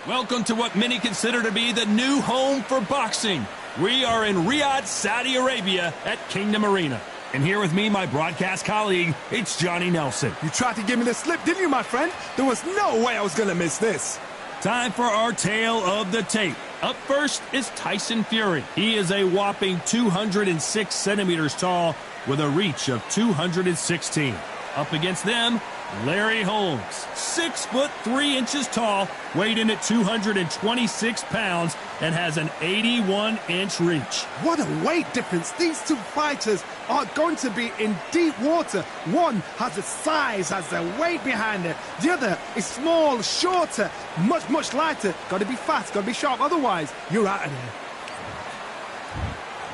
Welcome to what many consider to be the new home for boxing. We are in Riyadh, Saudi Arabia at Kingdom Arena. And here with me, my broadcast colleague, it's Johnny Nelson. You tried to give me the slip, didn't you, my friend? There was no way I was going to miss this. Time for our tale of the tape. Up first is Tyson Fury. He is a whopping 206 centimeters tall with a reach of 216. Up against them, Larry Holmes, 6'3" tall, weighed in at 226 pounds, and has an 81-inch reach. What a weight difference. These two fighters are going to be in deep water. One has the size, has the weight behind it. The other is small, shorter, much lighter. Got to be fast, got to be sharp, otherwise you're out of there.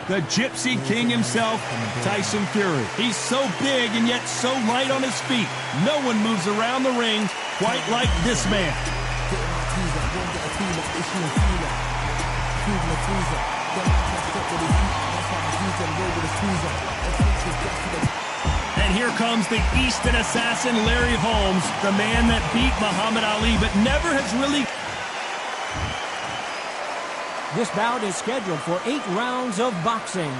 The Gypsy King himself, Tyson Fury. He's so big and yet so light on his feet. No one moves around the ring quite like this man. And here comes the Eastern assassin, Larry Holmes, the man that beat Muhammad Ali but never has really... This bout is scheduled for 8 rounds of boxing.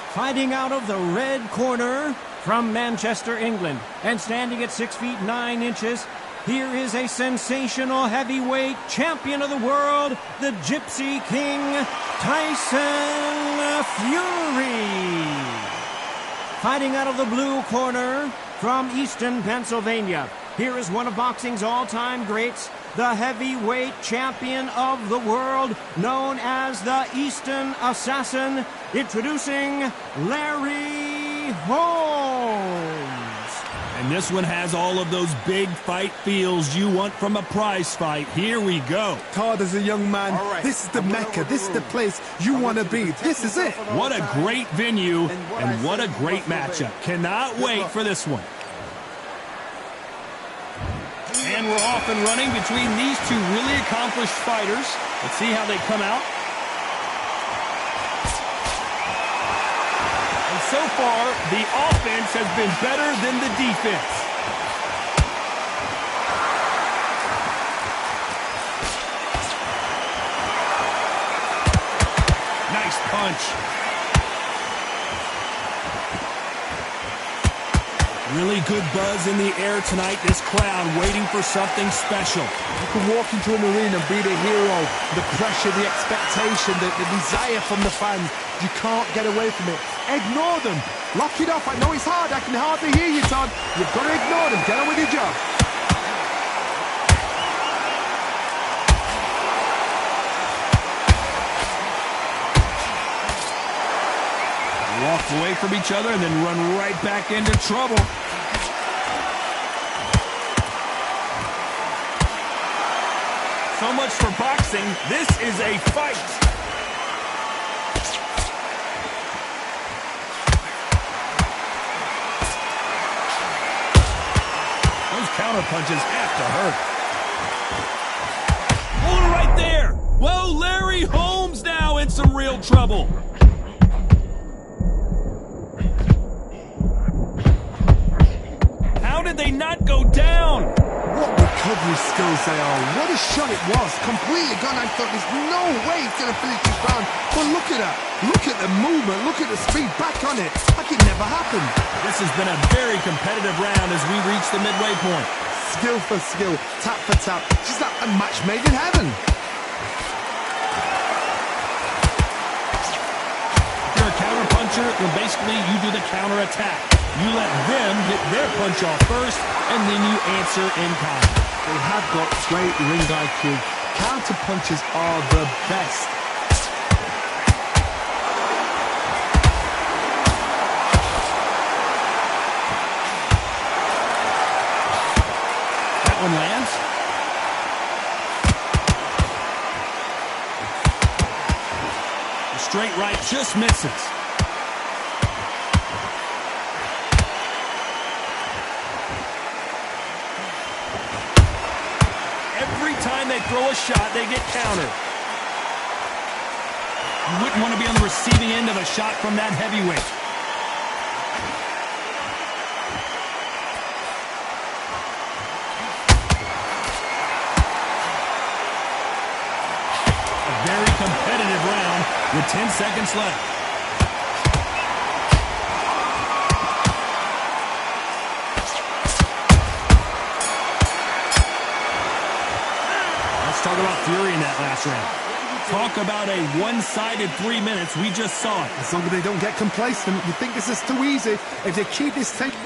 Fighting out of the red corner from Manchester, England, and standing at 6 feet 9 inches, here is a sensational heavyweight champion of the world, the Gypsy King, Tyson Fury. Fighting out of the blue corner from Easton, Pennsylvania, here is one of boxing's all-time greats, the heavyweight champion of the world, known as the Eastern Assassin, introducing Larry Holmes. And this one has all of those big fight feels you want from a prize fight. Here we go. Todd, as a young man, this is the Mecca. This is the place you want to be. This is it. What a great venue and what a great matchup. Cannot wait for this one. And we're off and running between these two really accomplished fighters. Let's see how they come out. And so far, the offense has been better than the defense. Nice punch. Really good buzz in the air tonight. This crowd waiting for something special. You can walk into an arena and be the hero. The pressure, the expectation, the desire from the fans. You can't get away from it. Ignore them. Lock it off. I know it's hard. I can hardly hear you, Todd. You've got to ignore them. Get on with your job. Walk away from each other and then run right back into trouble. So much for boxing. This is a fight. Those counter punches have to hurt. Hold it right there. Whoa, Larry Holmes now in some real trouble. How did they not go down? What recovery skills they are. What a shot it was. Completely gone. I thought there's no way he's going to finish this round. But look at that. Look at the movement. Look at the speed. Back on it. Like it never happened. This has been a very competitive round as we reach the midway point. Skill for skill. Tap for tap. Just like a match made in heaven. If you're a counter puncher, then basically you do the counter attack. You let them hit their punch off first, and then you answer in kind. They have got great ring IQ. Counter punches are the best. That one lands. The straight right just misses. Every time they throw a shot, they get countered. You wouldn't want to be on the receiving end of a shot from that heavyweight. very competitive round with 10 seconds left. Let's talk about fury in that last round. Talk about a one-sided 3 minutes. We just saw it. As long as they don't get complacent, you think this is too easy. If they keep this tempo.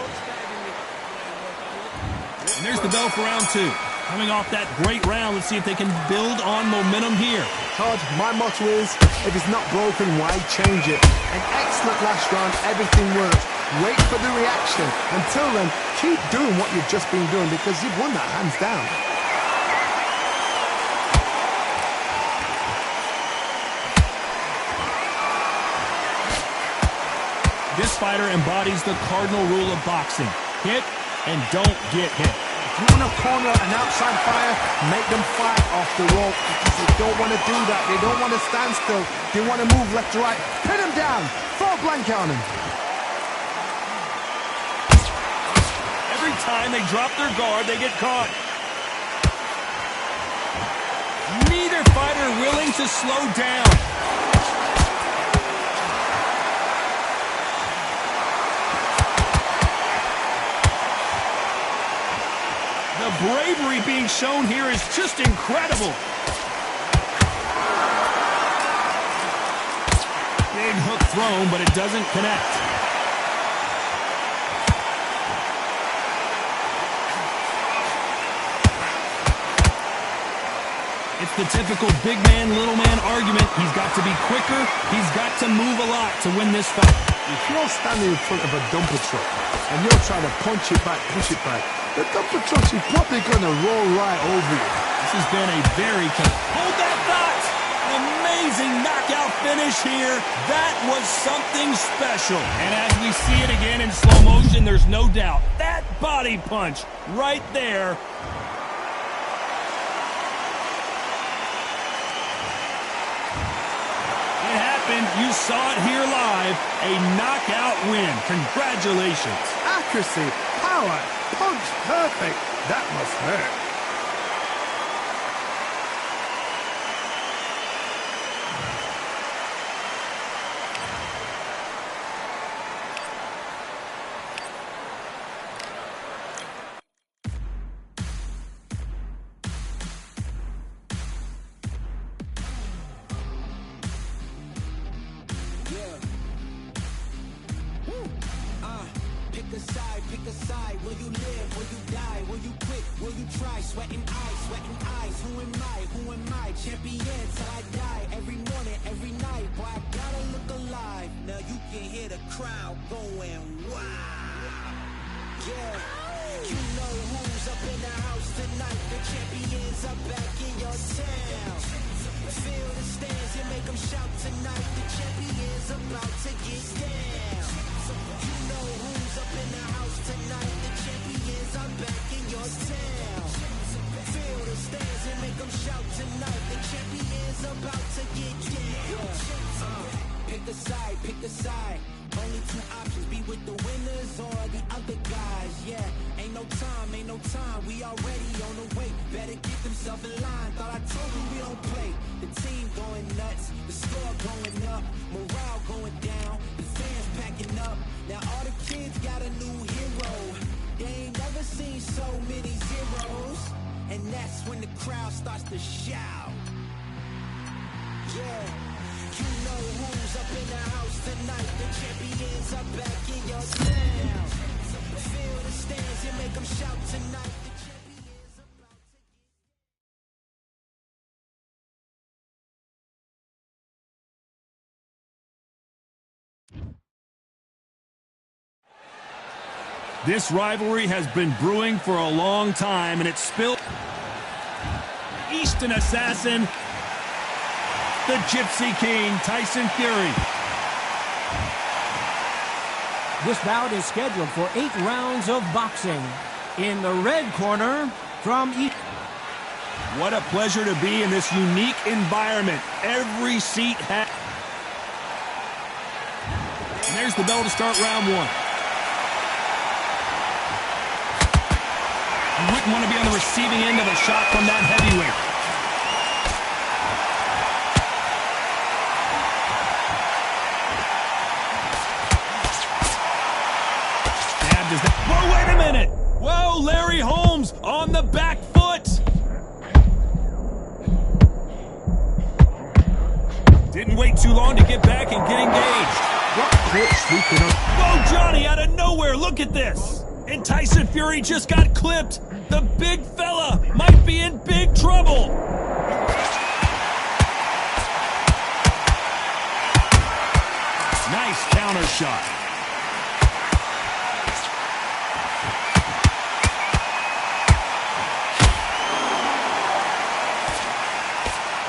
And there's the bell for round 2. Coming off that great round, let's see if they can build on momentum here. Todd, my motto is, if it's not broken, why change it? An excellent last round, everything worked. Wait for the reaction. Until then, keep doing what you've just been doing because you've won that hands down. This fighter embodies the cardinal rule of boxing. Hit and don't get hit. If you want to corner an outside fire, make them fight off the rope. Because they don't want to do that. They don't want to stand still. They want to move left to right. Pin them down. Throw a blanket on them. Every time they drop their guard, they get caught. Neither fighter willing to slow down. The bravery being shown here is just incredible. Big hook thrown, but it doesn't connect. It's the typical big man, little man argument. He's got to be quicker. He's got to move a lot to win this fight. If you're standing in front of a dumper truck and you're trying to punch it back, push it back, the dumper truck's probably going to roll right over you. This has been a very... Hold that thought! An amazing knockout finish here. That was something special. And as we see it again in slow motion, there's no doubt. That body punch right there. It happened. You saw it here live. A knockout win. Congratulations. Accuracy, power, punch perfect. That must hurt. Pick a side. Will you live? Will you die? Will you quit? Will you try? Sweating eyes. Who am I? Who am I? Champion till I die. Every morning, every night. Boy, I gotta look alive. Now you can hear the crowd going wow. Yeah. You know who's up in the house tonight. The champions are back in your town. Feel the stands and make them shout tonight. The champions about to get down. You know who's up in the house tonight. The champions are back in your town. Feel the stands and make them shout tonight. The champions about to get down. Pick a side, pick a side. Only two options, be with the winners or the other guys. Yeah, ain't no time, we already on the way. Better get themselves in line. Thought I told you we don't play. The team going nuts, the score going up, morale going down, the fans packing up. Now all the kids got a new hero. They ain't never seen so many zeros. And that's when the crowd starts to shout. Yeah. You know who's up in the house tonight. The champions are back in your town. Feel the stands and make them shout tonight. The champions about to get... This rivalry has been brewing for a long time, and it's spilled. Eastern Assassin, the Gypsy King, Tyson Fury. This bout is scheduled for 8 rounds of boxing. In the red corner, from East. What a pleasure to be in this unique environment. Every seat has... And there's the bell to start round 1. You wouldn't want to be on the receiving end of a shot from that heavyweight. Larry Holmes on the back foot. Didn't wait too long to get back and get engaged. What quick sweeping up. Whoa, Johnny, out of nowhere, look at this. And Tyson Fury just got clipped. The big fella might be in big trouble. Nice counter shot.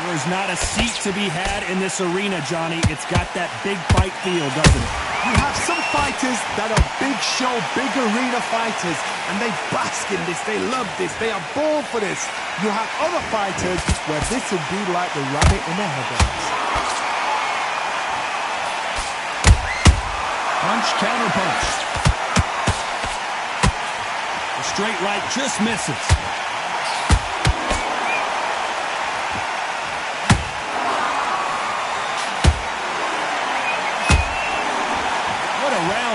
There's not a seat to be had in this arena, Johnny. It's got that big fight feel, doesn't it? You have some fighters that are big show, big arena fighters, and they bask in this, they love this, they are born for this. You have other fighters where this would be like the rabbit in the headlights. Punch, counter punch. The straight right just misses.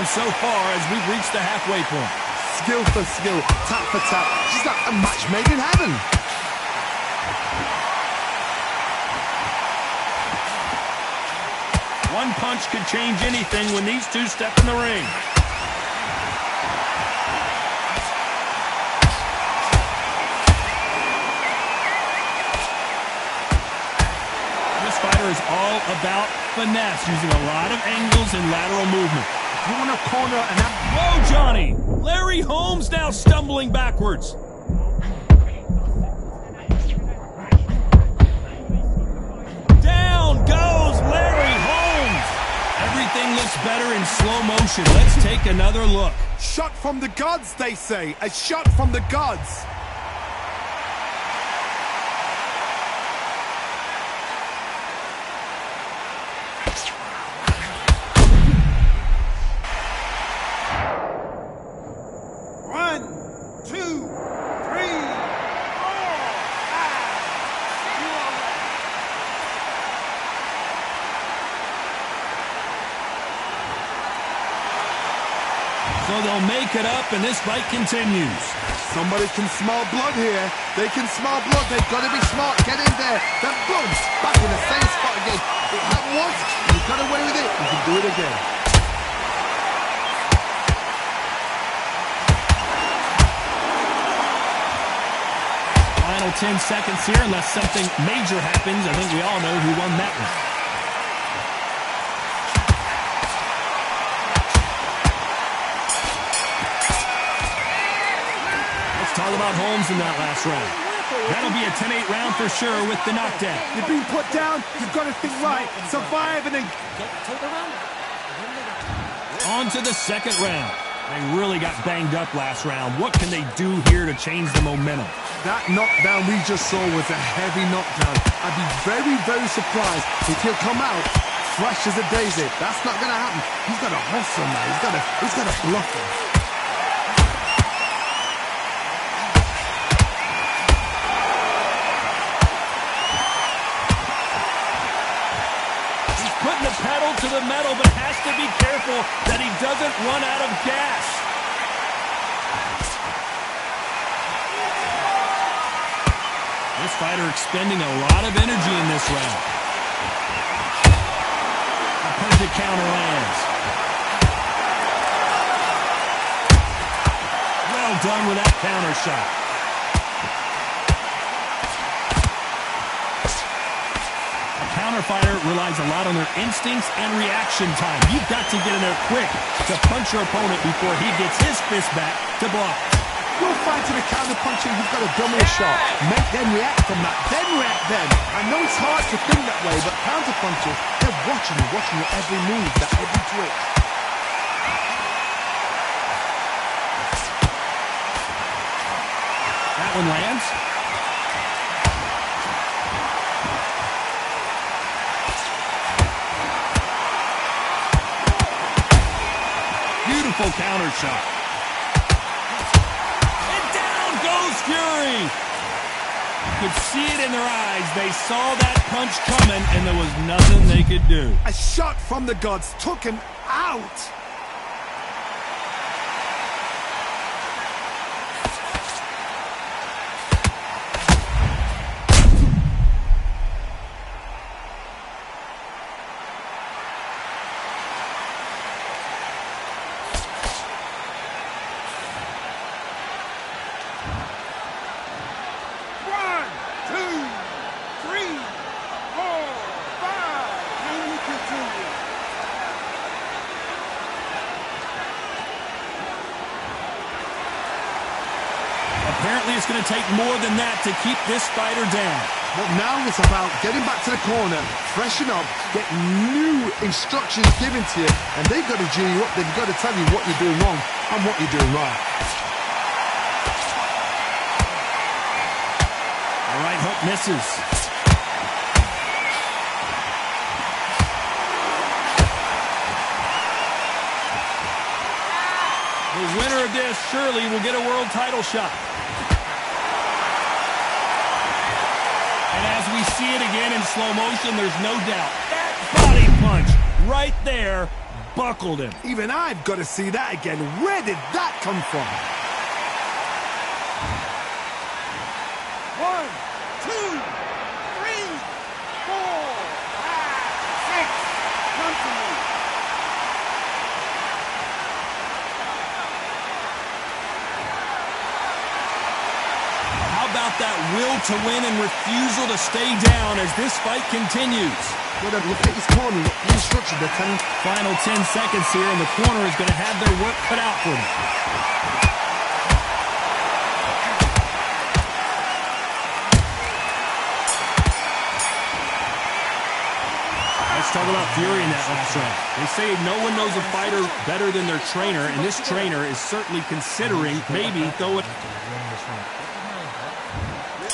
So far as we've reached the halfway point. Skill for skill, tap for tap. She's like a match made in heaven. One punch could change anything when these two step in the ring. This fighter is all about finesse, using a lot of angles and lateral movement. You want a corner and whoa, Johnny! Larry Holmes now stumbling backwards. Down goes Larry Holmes. Everything looks better in slow motion. Let's take another look. Shot from the gods, they say. A shot from the gods. So they'll make it up, and this fight continues. Somebody can smell blood here. They can smell blood. They've got to be smart. Get in there. Then boom, back in the same spot again. It happened once. You got away with it. You can do it again. Final 10 seconds here, unless something major happens. I think we all know who won that one. Talk about Holmes in that last round. That'll be a 10-8 round for sure with the knockdown. You've been put down. You've got to think right. Survive and then... On to the second round. They really got banged up last round. What can they do here to change the momentum? That knockdown we just saw was a heavy knockdown. I'd be very, very surprised if he'll come out fresh as a daisy. That's not going to happen. He's got to hustle now. He's got to block him. Putting the pedal to the metal, but has to be careful that he doesn't run out of gas. This fighter expending a lot of energy in this round. A perfect counter lands. Well done with that counter shot. Fighter relies a lot on their instincts and reaction time. You've got to get in there quick to punch your opponent before he gets his fist back to block. You're fighting a counter punching, you've got to double a shot. Make them react from that, then react then. I know it's hard to think that way, but counter punchers, they're watching your every move, that every twitch. That one lands. Beautiful counter shot. And down goes Fury. You could see it in their eyes. They saw that punch coming, and there was nothing they could do. A shot from the gods took him out. going to take more than that to keep this fighter down. But now it's about getting back to the corner, freshen up, get new instructions given to you, and they've got to G you up. They've got to tell you what you're doing wrong and what you're doing right. The right hook misses. The winner of this surely will get a world title shot. And as we see it again in slow motion, there's no doubt that body punch right there buckled him. Even I've got to see that again. Where did that come from? 1, 2, 3, 4, 5, 6. Come to me. How about that will to win and refusal to stay down as this fight continues? Well, then look at his corner. Look, the instructions they're telling. Final 10 seconds here, and the corner is going to have their work cut out for them. Let's talk about Fury in that last round. They say no one knows a fighter better than their trainer, and this trainer is certainly considering maybe throw it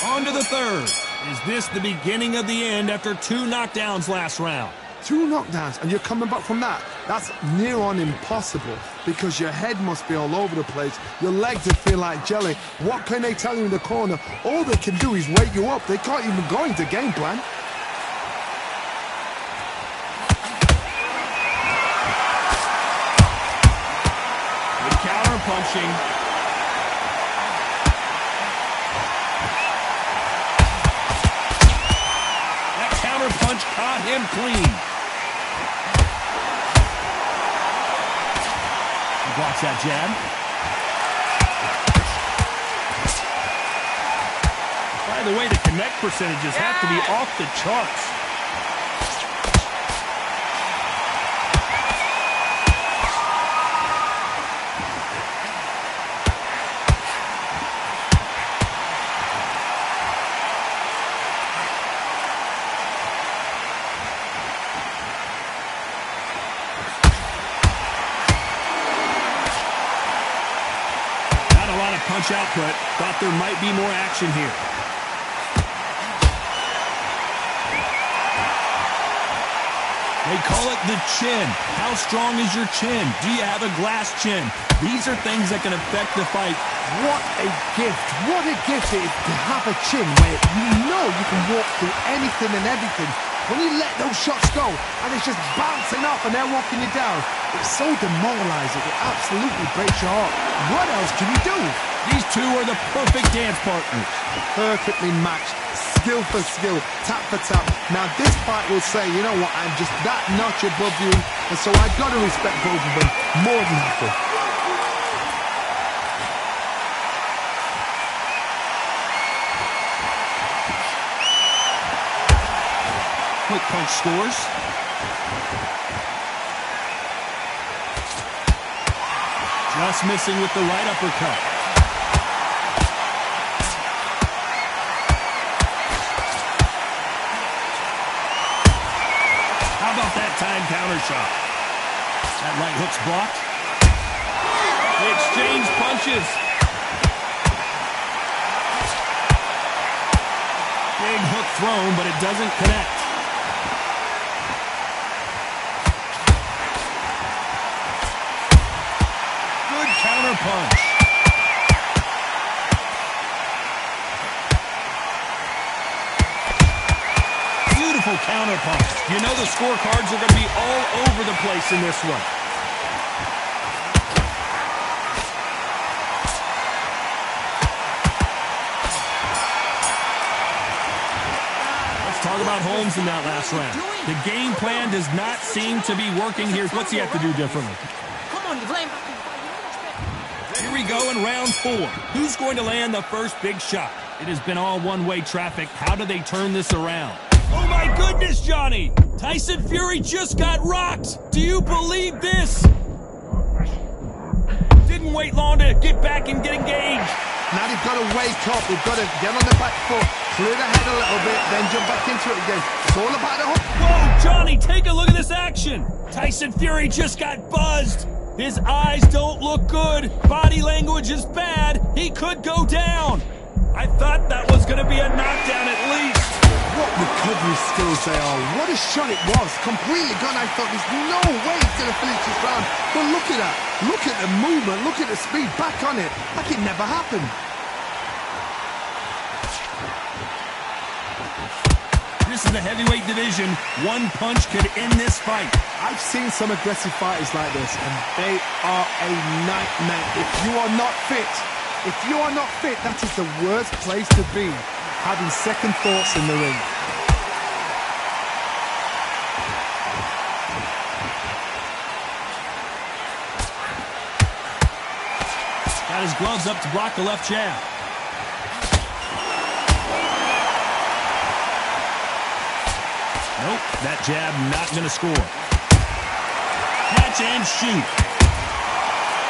on to the third. Is this the beginning of the end after 2 knockdowns last round? 2 knockdowns, and you're coming back from that. That's near on impossible because your head must be all over the place. Your legs will feel like jelly. What can they tell you in the corner? All they can do is wake you up. They can't even go into game plan. Good counter punching. Punch caught him clean. He blocks that jab. By the way, the connect percentages have to be off the charts. Punch output. Thought there might be more action here. They call it the chin. How strong is your chin? Do you have a glass chin? These are things that can affect the fight. What a gift. What a gift it is to have a chin where you know you can walk through anything and everything. When you let those shots go and it's just bouncing off and they're walking you down, it's so demoralizing. It absolutely breaks your heart. What else can you do? These two are the perfect dance partners. Perfectly matched. Skill for skill. Tap for tap. Now this fight will say, you know what, I'm just that notch above you. And so I've got to respect both of them more than happy. Quick punch scores. Just missing with the right uppercut. How about that time counter shot? That right hook's blocked. They exchange punches. Big hook thrown, but it doesn't connect. Counter punch. Beautiful counter punch. You know the scorecards are going to be all over the place in this one. Let's talk about Holmes in that last round. The game plan does not seem to be working here. What's he have to do differently? Come on, you blame. Here we go in round 4. Who's going to land the first big shot? It has been all one-way traffic. How do they turn this around? Oh my goodness, Johnny! Tyson Fury just got rocked! Do you believe this? Didn't wait long to get back and get engaged. Now they've got to wake up. They've got to get on the back foot, clear the head a little bit, then jump back into it again. It's all about the hook. Whoa, Johnny, take a look at this action. Tyson Fury just got buzzed. His eyes don't look good. Body language is bad. He could go down. I thought that was going to be a knockdown at least. What recovery skills they are. What a shot it was. Completely gone. I thought there's no way he's going to finish this round. But look at that. Look at the movement. Look at the speed. Back on it. Like it never happened. This is the heavyweight division. One punch could end this fight. I've seen some aggressive fighters like this, and they are a nightmare. If you are not fit, that is the worst place to be. Having second thoughts in the ring. Got his gloves up to block the left jab. Nope, that jab not going to score. Catch and shoot.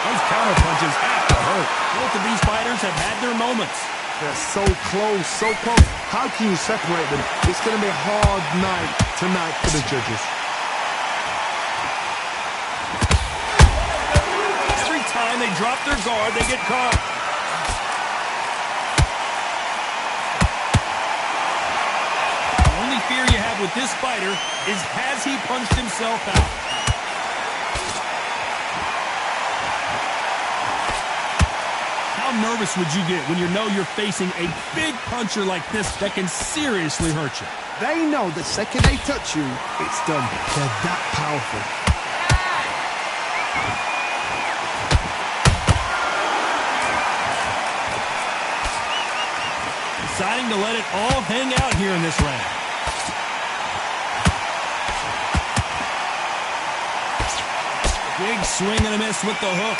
Those counter punches have to hurt. Both of these fighters have had their moments. They're so close, so close. How can you separate them? It's going to be a hard night tonight for the judges. Every time they drop their guard, they get caught. The only fear you have with this fighter is, has he punched himself out? How nervous would you get when you know you're facing a big puncher like this that can seriously hurt you? They know the second they touch you, it's done. They're that powerful. Deciding to let it all hang out here in this round. Big swing and a miss with the hook.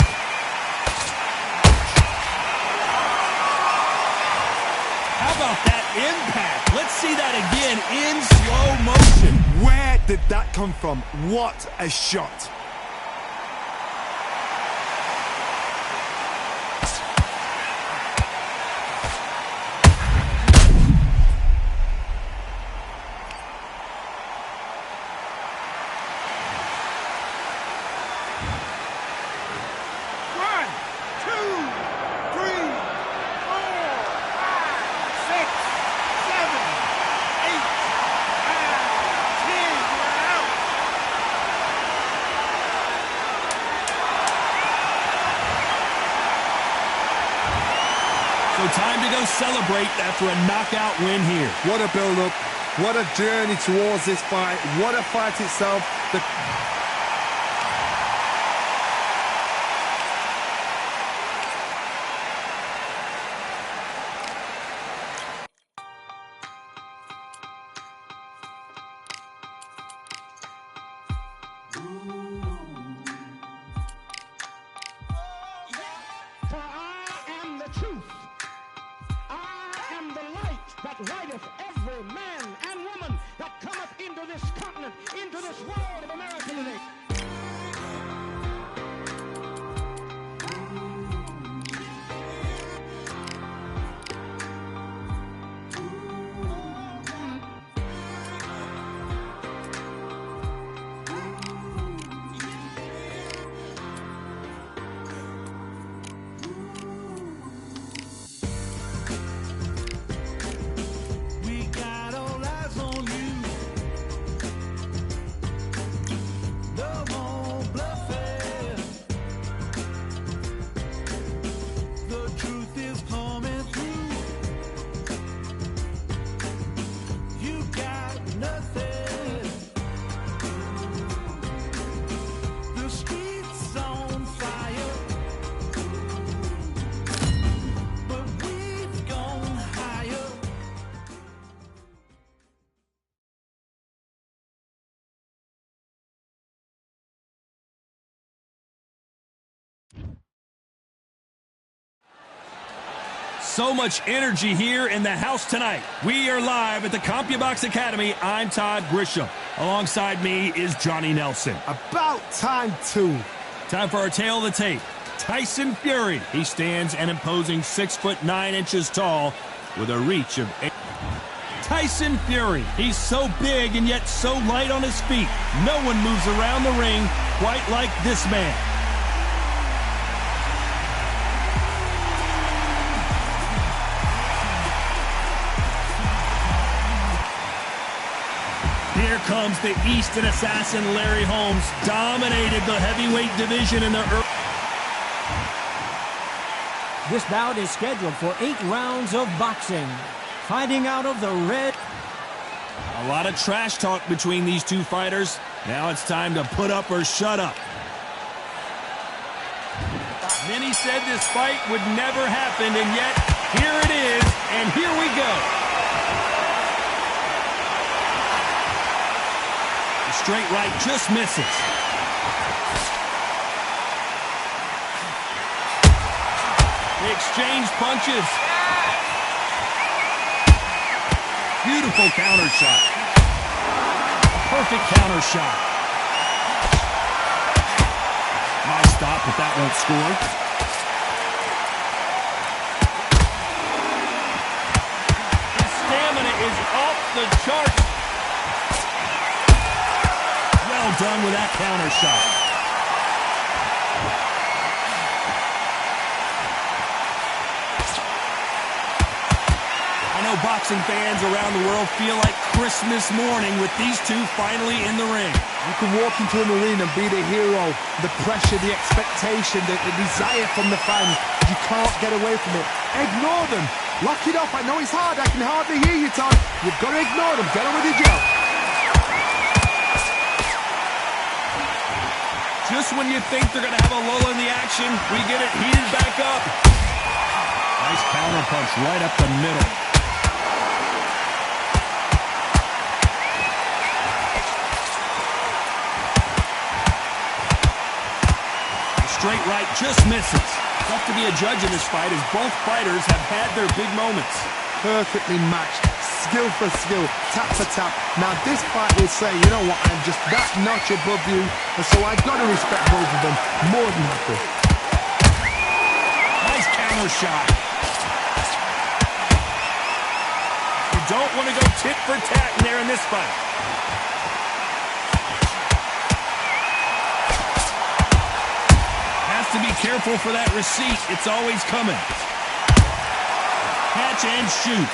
How about that impact? Let's see that again in slow motion. Where did that come from? What a shot. So time to go celebrate after a knockout win here. What a build-up. What a journey towards this fight. What a fight itself. For I am the truth. I am the light that lighteth every man and woman that cometh into this continent, into this world of America today. So much energy here in the house tonight. We are live at the CompuBox Academy. I'm Todd Grisham. Alongside me is Johnny Nelson. About time, too. Time for our tail of the tape. Tyson Fury. He stands an imposing 6'9" tall with a reach of 8. Tyson Fury. He's so big and yet so light on his feet. No one moves around the ring quite like this man. Here comes the Easton assassin, Larry Holmes. Dominated the heavyweight division in the early. This bout is scheduled for 8 rounds of boxing. Fighting out of the red. A lot of trash talk between these two fighters. Now it's time to put up or shut up. Many said this fight would never happen, and yet here it is, and here we go. The straight right just misses. They exchange punches. Beautiful counter shot. Perfect counter shot. Nice stop, but that won't score. His stamina is off the charts. Well done with that counter shot. Boxing fans around the world feel like Christmas morning with these two finally in the ring. You can walk into an arena and be the hero. The pressure, the expectation, the desire from the fans. You can't get away from it. Ignore them. Lock it up. I know it's hard. I can hardly hear you, Tom. You've got to ignore them. Get on with your job. Just when you think they're going to have a lull in the action, we get it heated back up. Nice counter punch right up the middle. Straight right just misses. Tough to be a judge in this fight as both fighters have had their big moments. Perfectly matched. Skill for skill. Tap for tap. Now this fight will say, you know what, I'm just that notch above you. And so I've got to respect both of them. More than happy. Nice counter shot. You don't want to go tit for tat in there in this fight. To be careful for that receipt. It's always coming. Catch and shoot.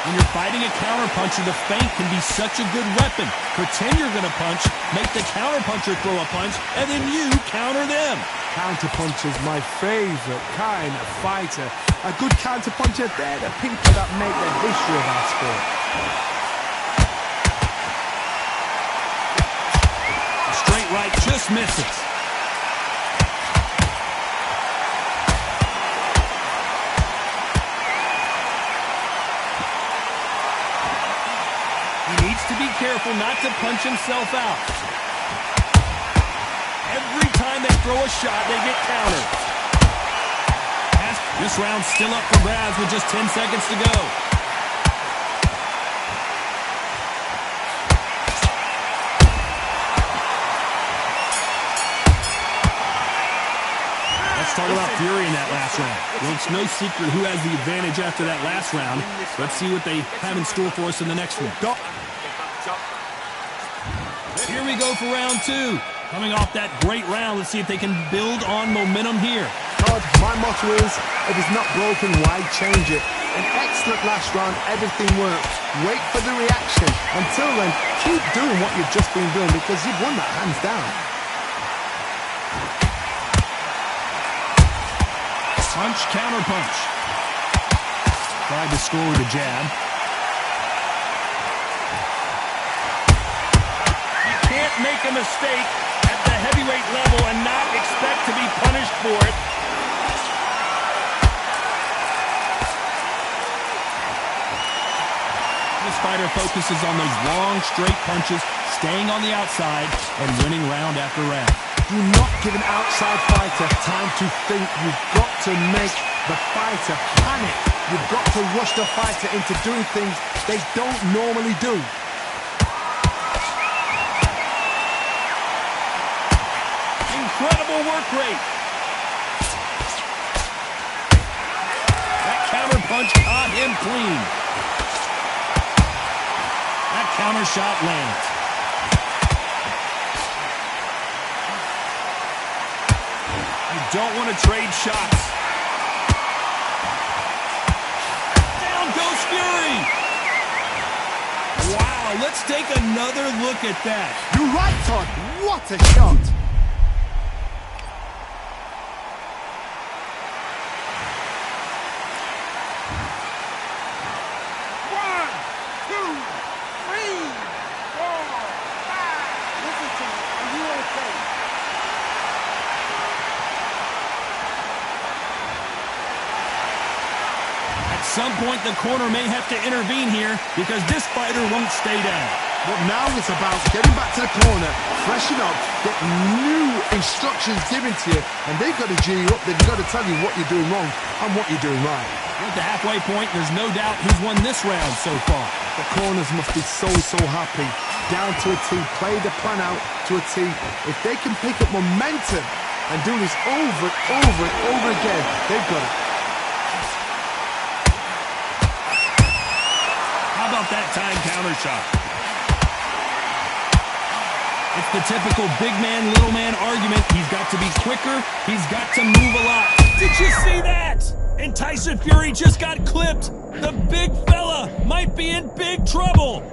When you're fighting a counterpuncher, the feint can be such a good weapon. Pretend you're going to punch, make the counterpuncher throw a punch, and then you counter them. Counterpuncher's my favorite kind of fighter. A good counterpuncher, they're the people that make the history of our sport. Right just misses. He needs to be careful not to punch himself out. Every time they throw a shot, they get countered. This round's still up for grabs with just 10 seconds to go. Talk about Fury in that last round. Well, it's no secret who has the advantage after that last round. Let's see what they have in store for us in the next one. Here we go for round 2. Coming off that great round, let's see if they can build on momentum here. Todd, my motto is, if it's not broken, why change it? An excellent last round, everything works. Wait for the reaction. Until then, keep doing what you've just been doing because you've won that hands down. Punch, counter punch. Tried to score with a jab. You can't make a mistake at the heavyweight level and not expect to be punished for it. This fighter focuses on those long, straight punches, staying on the outside and winning round after round. Do not give an outside fighter time to think. You've got to make the fighter panic. You've got to rush the fighter into doing things they don't normally do. work rate. That counter punch caught him clean. That counter shot lands. You don't want to trade shots. Down goes Fury. Wow, let's take another look at that. You're right, Todd. What a shot. At some point, the corner may have to intervene here because this fighter won't stay down. But now it's about getting back to the corner, freshen up, get new instructions given to you, and they've got to G you up. They've got to tell you what you're doing wrong and what you're doing right. At the halfway point, there's no doubt who's won this round so far. The corners must be so happy. Down to a T, play the plan out to a T. If they can pick up momentum and do this over and over and over again, they've got it. How about that time counter shot? It's the typical big man, little man argument. He's got to be quicker. He's got to move a lot. Did you see that? And Tyson Fury just got clipped. The big fella might be in big trouble.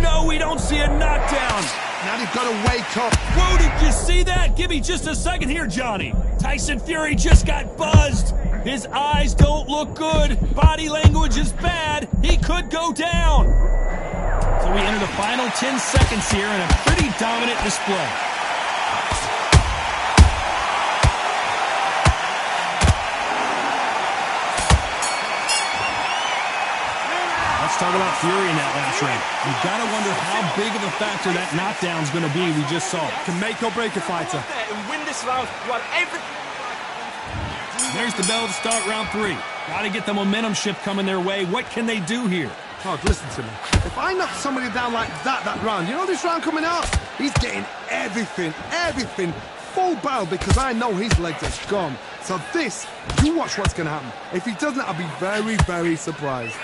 No, we don't see a knockdown. Now they've got to wake up. Whoa, did you see that? Give me just a second here, Johnny. Tyson Fury just got buzzed. His eyes don't look good. Body language is bad. He could go down. So we enter the final 10 seconds here in a pretty dominant display. Let's talk about Fury in that last round. You've got to wonder how big of a factor that knockdown's going to be. We just saw. Can make or break a fighter. And win this round. You have every... There's the bell to start round 3. Got to get the momentum shift coming their way. What can they do here? Todd, listen to me. If I knock somebody down like that round, you know this round coming out? He's getting everything, full barrel because I know his legs are gone. So this, you watch what's going to happen. If he doesn't, I'll be very, very surprised.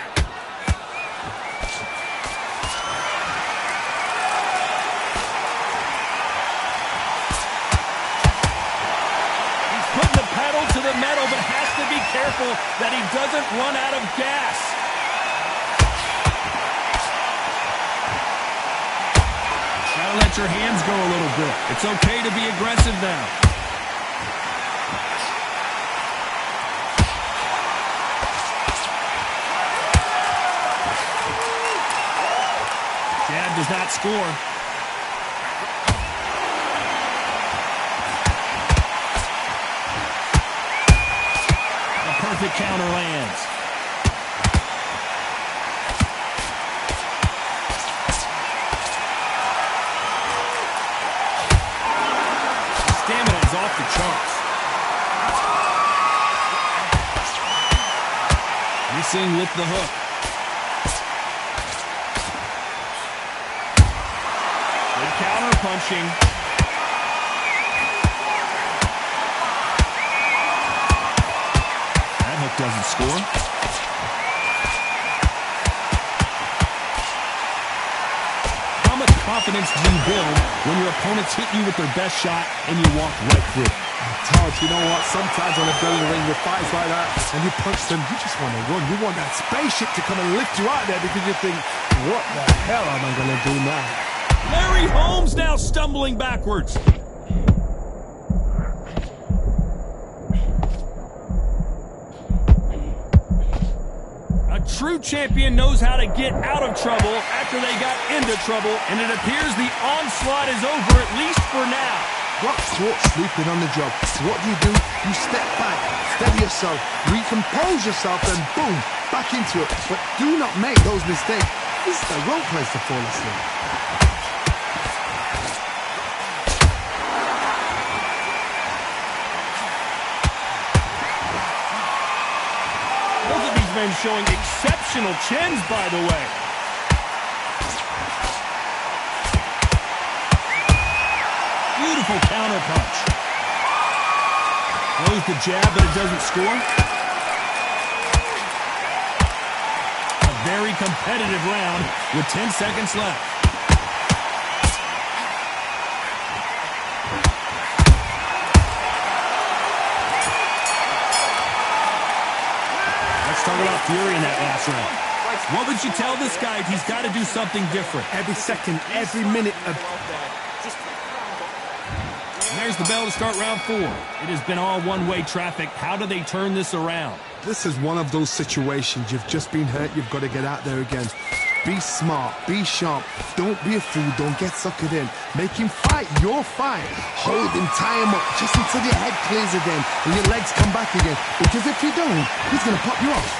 Putting the pedal to the metal, but has to be careful that he doesn't run out of gas. Gotta let your hands go a little bit. It's okay to be aggressive now. Jab does not score. Perfect counter lands. Stamina is off the charts. Missing with the hook. Good counter punching. Doesn't score. How much confidence do you build when your opponents hit you with their best shot and you walk right through? Todd, you know what? Sometimes when I build a ring with fights like that and you punch them, you just want to run. You want that spaceship to come and lift you out there because you think, what the hell am I going to do now? Larry Holmes now stumbling backwards. True champion knows how to get out of trouble after they got into trouble, and it appears the onslaught is over, at least for now. What's sleeping on the job? What do? You step back, steady yourself, recompose yourself, and boom, back into it. But do not make those mistakes. This is the wrong place to fall asleep. Men showing exceptional chins, by the way. Beautiful counter punch. Throws the jab, but it doesn't score. A very competitive round with 10 seconds left. Let's talk about Fury in that last round. What would you tell this guy if he's got to do something different? Every second, every minute of... And there's the bell to start round 4. It has been all one-way traffic. How do they turn this around? This is one of those situations. You've just been hurt. You've got to get out there again. Be smart. Be sharp. Don't be a fool. Don't get suckered in. Make him fight your fight. Hold him, tie him up just until your head clears again and your legs come back again. Because if you don't, he's going to pop you off.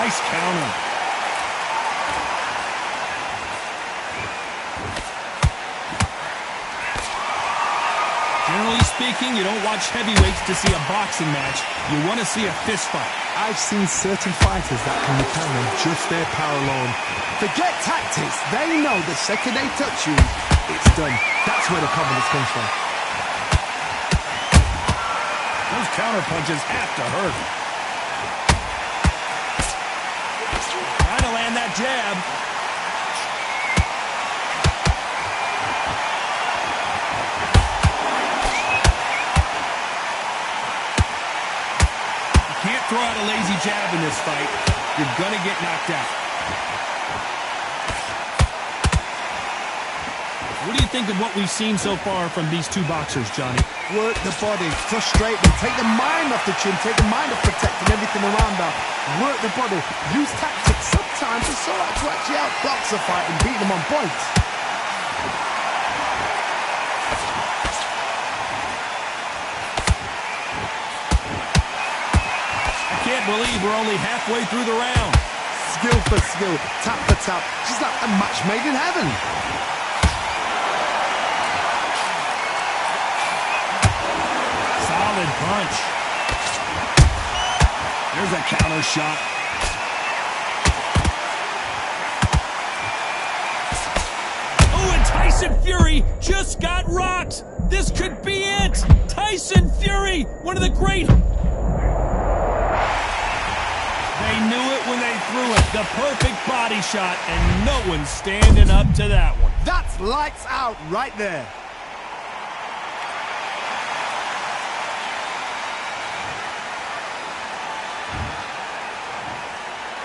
Nice counter. Generally speaking, you don't watch heavyweights to see a boxing match. You want to see a fist fight. I've seen certain fighters that can repel on just their power alone. Forget tactics. They know the second they touch you, it's done. That's where the confidence comes from. Those counter punches have to hurt. Trying to land that jab. You can't throw out a lazy jab in this fight. You're going to get knocked out. What do you think of what we've seen so far from these two boxers, Johnny? Work the body, frustrate them, take the mind off the chin, take the mind off protecting everything around that. Work the body, use tactics. Sometimes it's all right to actually outbox a fight and beat them on points. I can't believe we're only halfway through the round. Skill for skill, tap for tap, just like a match made in heaven. Solid punch. There's a counter shot. Oh, and Tyson Fury just got rocked. This could be it. Tyson Fury, one of the great. They knew it when they threw it. The perfect body shot, and no one's standing up to that one. That's lights out right there.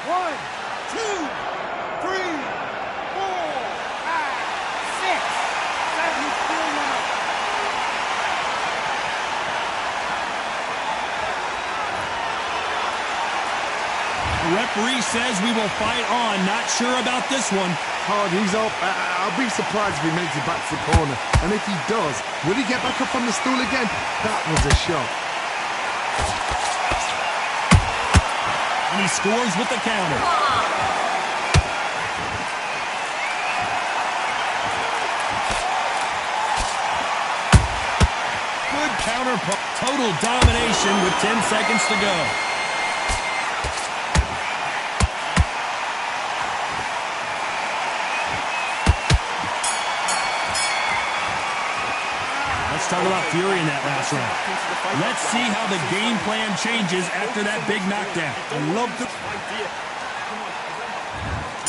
One, two, three, 4, 5, 6, 7, still now. The referee says we will fight on. Not sure about this one. Hard, he's up. I'll be surprised if he makes it back to the corner. And if he does, will he get back up on the stool again? That was a shot. And he scores with the counter. Good counter. Total domination with 10 seconds to go. Let's talk about Fury in that last round. Let's see how the game plan changes after that big knockdown. I love the...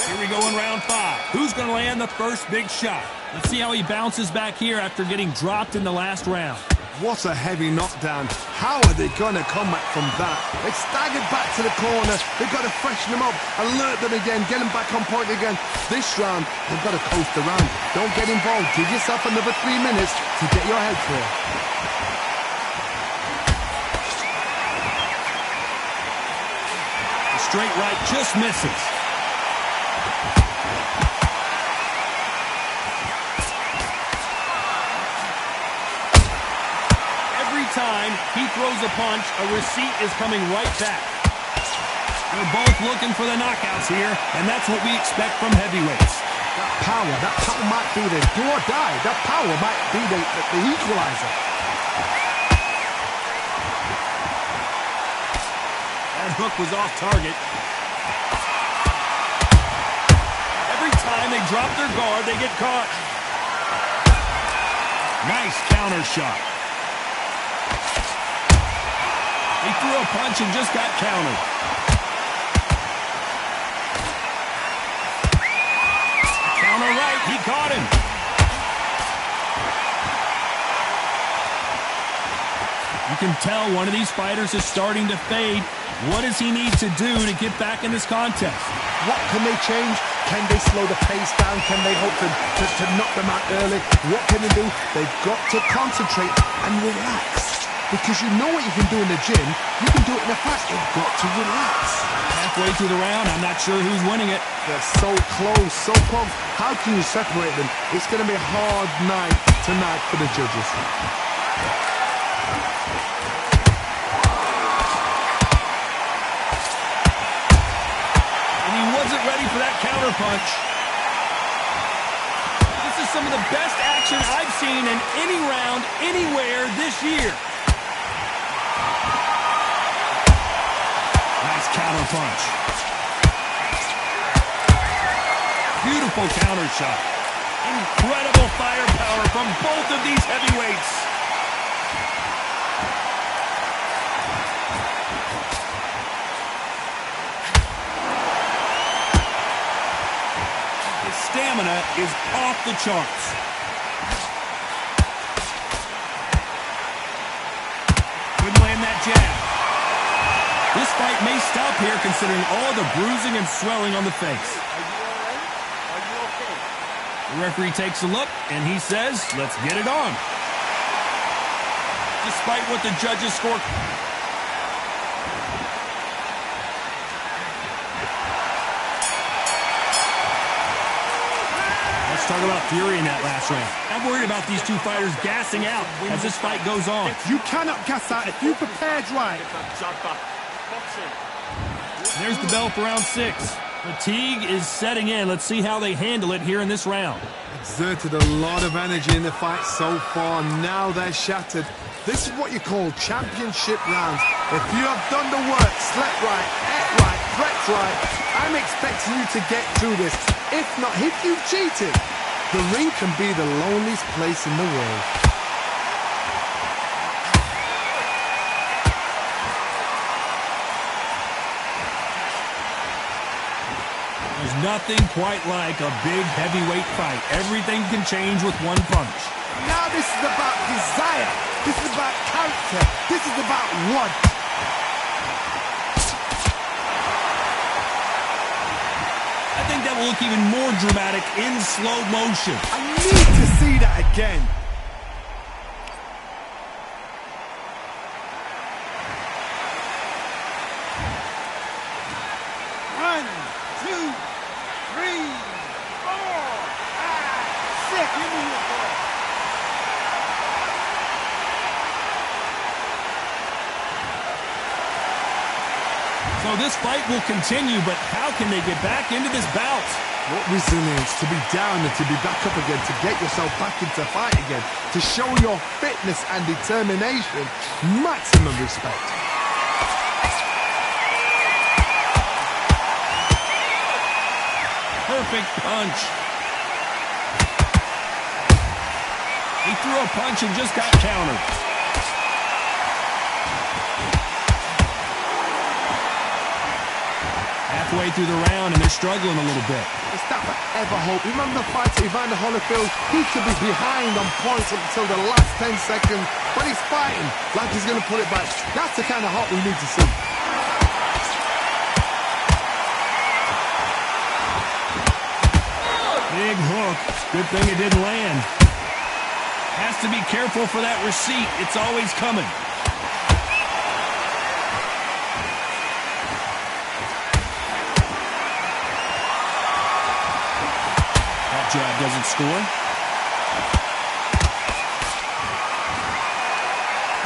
Here we go in round 5. Who's going to land the first big shot? Let's see how he bounces back here after getting dropped in the last round. What a heavy knockdown. How are they going to come back from that? They staggered back to the corner. They've got to freshen them up, alert them again, get them back on point again. This round, they've got to coast around. Don't get involved. Give yourself another 3 minutes to get your head clear. The straight right just misses. Time he throws a punch, a receipt is coming right back. They're both looking for the knockouts here, and that's what we expect from heavyweights. That power might be the do or die. That power might be the equalizer. That hook was off target. Every time they drop their guard, they get caught. Nice counter shot. He threw a punch and just got countered. Counter right, he caught him. You can tell one of these fighters is starting to fade. What does he need to do to get back in this contest? What can they change? Can they slow the pace down? Can they hope to knock them out early? What can they do? They've got to concentrate and relax. Because you know what you can do in the gym, you can do it in a fight. You've got to relax. Halfway through the round, I'm not sure who's winning it. They're so close, so close. How can you separate them? It's going to be a hard night tonight for the judges. And he wasn't ready for that counter punch. This is some of the best action I've seen in any round, anywhere this year. Nice counter punch. Beautiful counter shot. Incredible firepower from both of these heavyweights. His stamina is off the charts. Couldn't land that jab. This fight may stop here considering all the bruising and swelling on the face. The referee takes a look and he says, let's get it on. Despite what the judges score. Let's talk about fury in that last round. I'm worried about these two fighters gassing out as this fight goes on. You cannot gas out if you prepared right. There's the bell for round 6. Fatigue is setting in. Let's see how they handle it here in this round. Exerted a lot of energy in the fight so far. Now they're shattered. This is what you call championship rounds. If you have done the work, slept right, ate right, prepped right, I'm expecting you to get through this. If not, if you've cheated, the ring can be the loneliest place in the world. There's nothing quite like a big heavyweight fight. Everything can change with one punch. Now this is about desire. This is about character. This is about what? I think that will look even more dramatic in slow motion. I need to see that again. One, two, three, four, five, six. Give me your ball. So this fight will continue, but how can they get back into this bout? What resilience to be down and to be back up again, to get yourself back into fight again, to show your fitness and determination. Maximum respect. Perfect punch. He threw a punch and just got countered. Halfway through the round and they're struggling a little bit. It's that forever hope. Remember the fight to Evander Holyfield? He could be behind on points up until the last 10 seconds, but he's fighting like he's going to put it back. That's the kind of hope we need to see. Big hook. Good thing it didn't land. Has to be careful for that receipt. It's always coming. That jab doesn't score.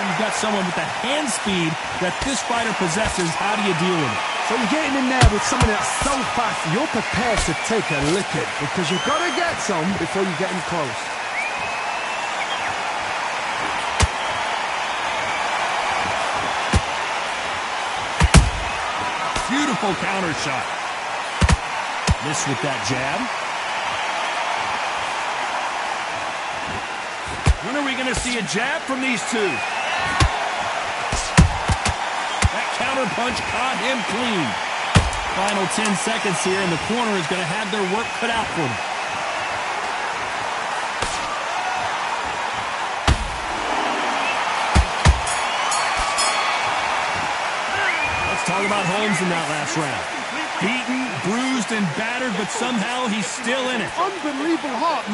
And you've got someone with the hand speed that this fighter possesses. How do you deal with it? So you're getting in there with someone that's so fast, you're prepared to take a licking because you've got to get some before you get him close. Beautiful counter shot. Missed with that jab. When are we going to see a jab from these two? That counter punch caught him clean. Final 10 seconds here, and the corner is going to have their work cut out for them. Let's talk about Holmes in that last round. Beaten, bruised, and battered, but somehow he's still in it. Unbelievable heart.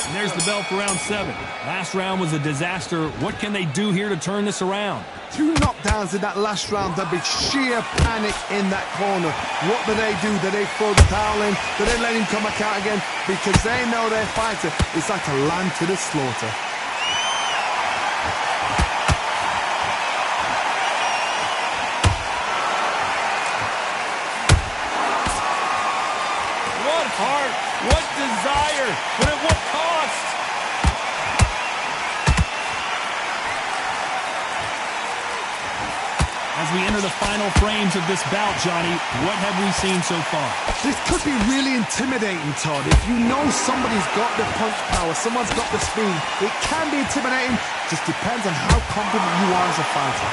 And there's the bell for round 7. Last round was a disaster. What can they do here to turn this around? 2 knockdowns in that last round. There'll be sheer panic in that corner. What do? Do they throw the towel in? Do they let him come back out again? Because they know their fighter is like a lamb to the slaughter. What heart, what desire, but at what cost? As we enter the final frames of this bout, Johnny, what have we seen so far? This could be really intimidating, Todd. If you know somebody's got the punch power, someone's got the speed, it can be intimidating. Just depends on how confident you are as a fighter.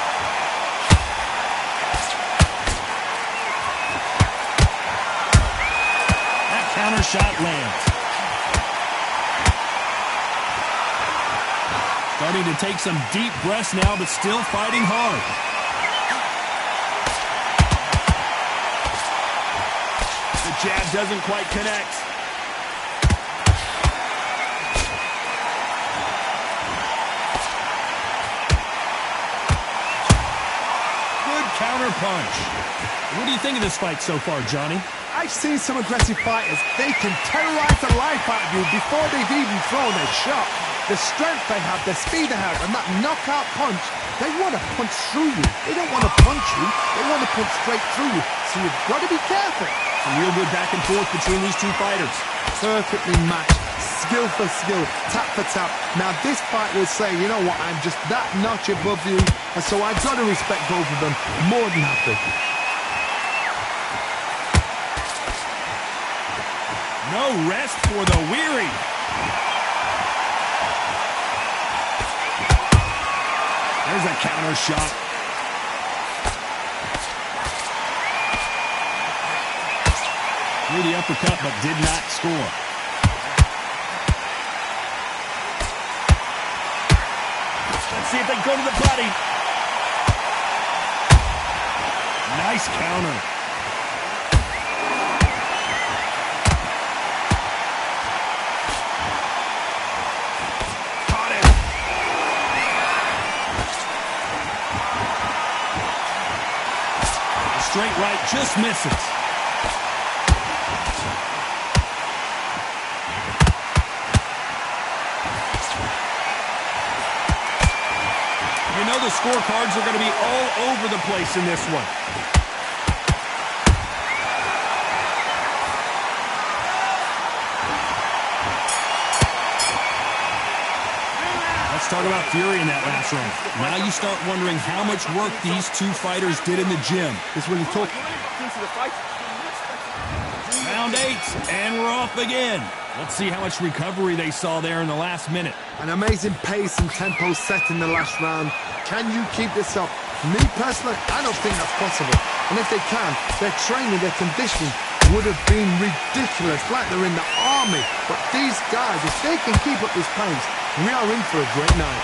That counter shot lands. Starting to take some deep breaths now, but still fighting hard. The jab doesn't quite connect. Good counter punch. What do you think of this fight so far, Johnny? I've seen some aggressive fighters. They can terrorize the life out of you before they've even thrown a shot. The strength they have, the speed they have, and that knockout punch, they want to punch through you. They don't want to punch you. They want to punch straight through you. So you've got to be careful. Some real good back and forth between these two fighters. Perfectly matched. Skill for skill. Tap for tap. Now this fight will say, you know what, I'm just that notch above you. And so I've got to respect both of them more than happy. No rest for the weary. There's a counter shot. Threw the uppercut, but did not score. Let's see if they go to the body. Nice counter. Straight right just misses. You know the scorecards are going to be all over the place in this one. Let's talk about Fury in that last round. Now you start wondering how much work these two fighters did in the gym. This is when you talk. Round 8, and we're off again. Let's see how much recovery they saw there in the last minute. An amazing pace and tempo set in the last round. Can you keep this up? Me personally, I don't think that's possible. And if they can, their training, their conditioning would have been ridiculous, like they're in the army. But these guys, if they can keep up this pace, we are in for a great night.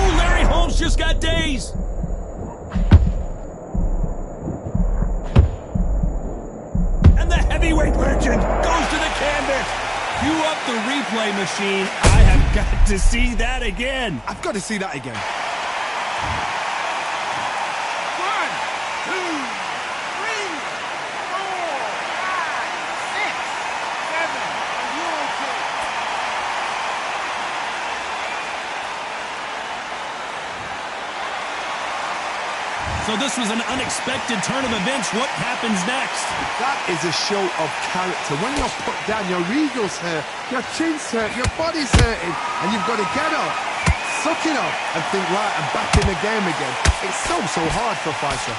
Ooh, Larry Holmes just got dazed. And the heavyweight legend goes to the canvas. Cue up the replay machine. I have got to see that again. I've got to see that again. 1, 2, 3, 4, 5, 6, 7. So this was an unexpected turn of events. What happens next? That is a show of character. When you're put down, your ego's hurt, your chin's hurt, your body's hurting, and you've got to get up, suck it up, and think, right, I'm back in the game again. It's so hard for a fighter.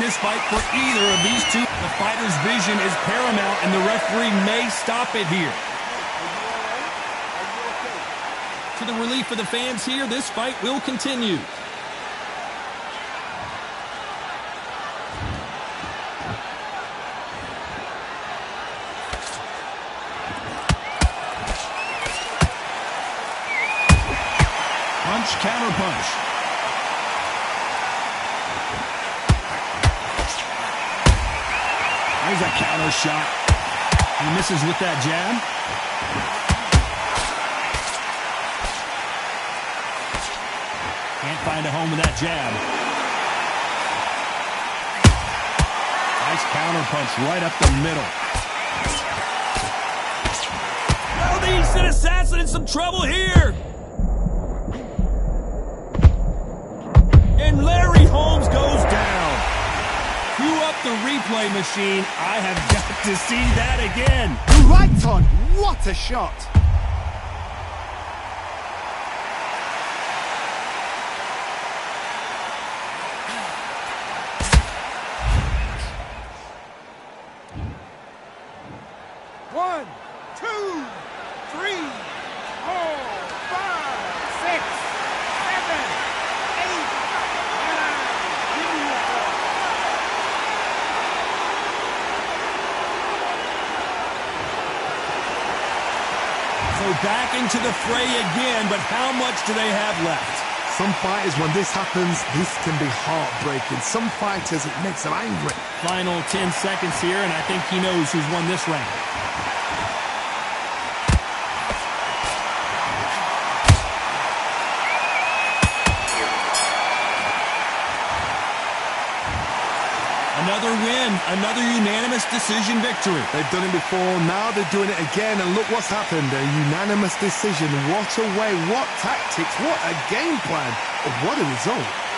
this fight for either of these two. The fighter's vision is paramount, and the referee may stop it here. To the relief of the fans here, this fight will continue. Punch, counter punch. There's a counter shot. He misses with that jab. Can't find a home with that jab. Nice counter punch right up the middle. Oh, the instant assassin in some trouble here. And Larry Holmes goes down. Cue up the replay machine. I have got to see that again. Right on. What a shot. One, two, three, 4, 5, 6, 7, 8, 9. So back into the fray again, but how much do they have left? Some fighters, when this happens, this can be heartbreaking. Some fighters, it makes them angry. Final 10 seconds here, and I think he knows who's won this round. Another win, another unanimous decision victory. They've done it before, now they're doing it again, and look what's happened. A unanimous decision. What a way, what tactics, what a game plan. What a result.